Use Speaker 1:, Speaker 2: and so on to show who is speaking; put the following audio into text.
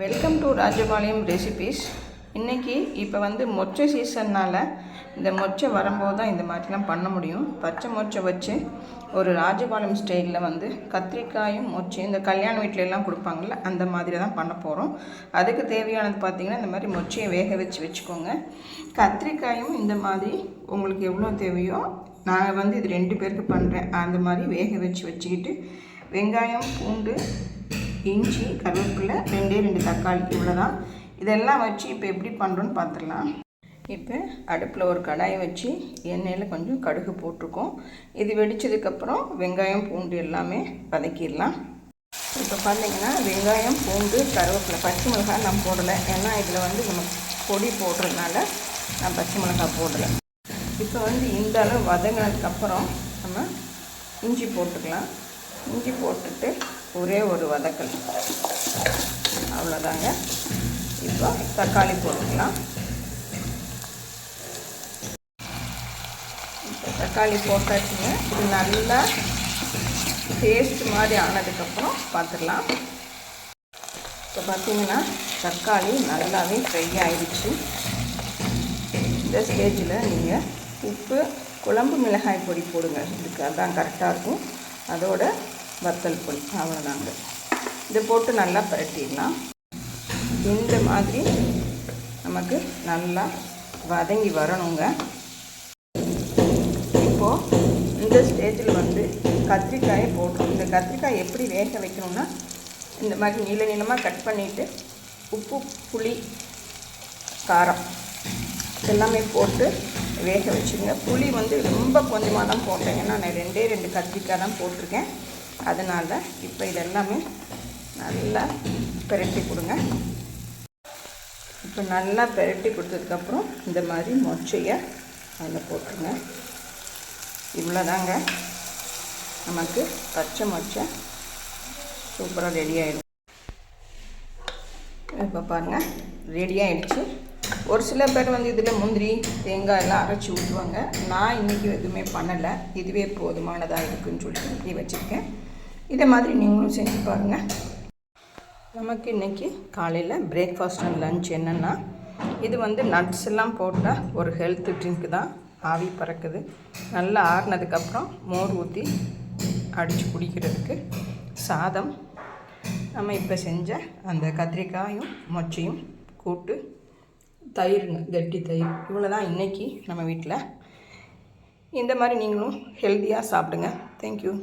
Speaker 1: Welcome to Rajapalayam recipes. இன்றைக்கி இப்போ மொச்சை சீசன்னால் இந்த மொச்சை வரும்போது தான் இந்த மாதிரிலாம் பண்ண முடியும். பச்சை மொச்சை வச்சு ஒரு ராஜபாளையம் ஸ்டைலில் கத்திரிக்காயும் மொச்சையும் இந்த கல்யாண வீட்டிலெல்லாம் கொடுப்பாங்கள்ல, அந்த மாதிரி தான் பண்ண போகிறோம். அதுக்கு தேவையானது பார்த்திங்கன்னா இந்த மாதிரி மொச்சையை வேக வச்சுக்கோங்க. கத்திரிக்காயும் இந்த மாதிரி உங்களுக்கு எவ்வளோ தேவையோ, நான் இது 2 பேருக்கு பண்ணுறேன். அந்த மாதிரி வேக வச்சுக்கிட்டு வெங்காயம், பூண்டு, இஞ்சி, கருவேப்பிலை, 2 தக்காளி, இவ்வளோதான். இதெல்லாம் வச்சு இப்போ எப்படி பண்ணுறோன்னு பார்த்துடலாம். இப்போ அடுப்பில் ஒரு கடாயை வச்சு எண்ணெயில் கொஞ்சம் கடுகு போட்டிருக்கோம். இது வெடித்ததுக்கப்புறம் வெங்காயம், பூண்டு எல்லாமே வதக்கிடலாம். இப்போ பார்த்திங்கன்னா வெங்காயம், பூண்டு, கருவேப்பிலை, பச்சை மிளகாய் நான் போடலை. ஏன்னா இதில் நம்ம பொடி போடுறதுனால நான் பச்சை மிளகாய் போடலை. இப்போ இந்த அளவு வதங்கினதுக்கப்புறம் நம்ம இஞ்சி போட்டுக்கலாம். இஞ்சி போட்டுட்டு ஒரே ஒரு வதக்கல், அவ்வளோதாங்க. இப்போ தக்காளி போட்டுக்கலாம். இப்போ தக்காளி போட்டாச்சுங்க. இது நல்லா பேஸ்ட் மாதிரி ஆனதுக்கப்புறம் பார்த்துடலாம். இப்போ பார்த்திங்கன்னா தக்காளி நல்லாவே ஃப்ரை ஆகிடுச்சு. இந்த ஸ்டேஜில் நீங்கள் உப்பு, குழம்பு மிளகாய் பொடி போடுங்க. இதுக்கு அதான் கரெக்டாக இருக்கும். அதோட வத்தல் பொடி, அவ்வளோதாங்க. இதை போட்டு நல்லா பரட்டிடலாம். இந்த மாதிரி நமக்கு நல்லா வதங்கி வரணுங்க. இப்போது இந்த ஸ்டேஜில் கத்திரிக்காயை போடுறோம். இந்த கத்திரிக்காய் எப்படி வேக வைக்கணும்னா, இந்த மாதிரி நீளமாக கட் பண்ணிவிட்டு உப்பு, புளி, காரம் எல்லாமே போட்டு வேக வச்சுங்க. புளி ரொம்ப கொஞ்சமாக தான் போட்டேன். ஏன்னா நான் 2 கத்திரிக்காய் தான் போட்டிருக்கேன். அதனால் இப்போ இதெல்லாமே நல்லா பெரட்டி கொடுங்க. இப்போ நல்லா பெரட்டி கொடுத்ததுக்கப்புறம் இந்த மாதிரி மொச்சையை அதில் போட்டுருங்க. இவ்வளோதாங்க, நமக்கு பச்சை மொச்சை சூப்பராக ரெடி ஆகிடும். இப்போ பாருங்கள், ரெடி ஆகிடுச்சு. ஒரு சில பேர் இதில் முந்திரி, தேங்காய் எல்லாம் அரைச்சி ஊற்றுவாங்க. நான் இன்றைக்கி எதுவுமே பண்ணலை. இதுவே போதுமானதாக இருக்குதுன்னு சொல்லிட்டு இப்படி வச்சுருக்கேன். இதை மாதிரி நீங்களும் செஞ்சு பாருங்கள். நமக்கு இன்றைக்கி காலையில் பிரேக்ஃபாஸ்ட் அண்ட் லன்ச் என்னென்னா, இது நட்ஸ் எல்லாம் போட்டால் ஒரு ஹெல்த் ட்ரிங்க்கு தான். ஆவி பறக்குது. நல்லா ஆறுனதுக்கப்புறம் மோர் ஊற்றி அடித்து குடிக்கிறதுக்கு சாதம், நம்ம இப்போ செஞ்ச அந்த கத்திரிக்காயும் மொச்சையும் கூட்டு, தயிர்ங்க, கட்டி தயிர், இவ்வளோ தான் இன்றைக்கி நம்ம வீட்டில். இந்த மாதிரி நீங்களும் ஹெல்த்தியாக சாப்பிடுங்க. தேங்க்யூ.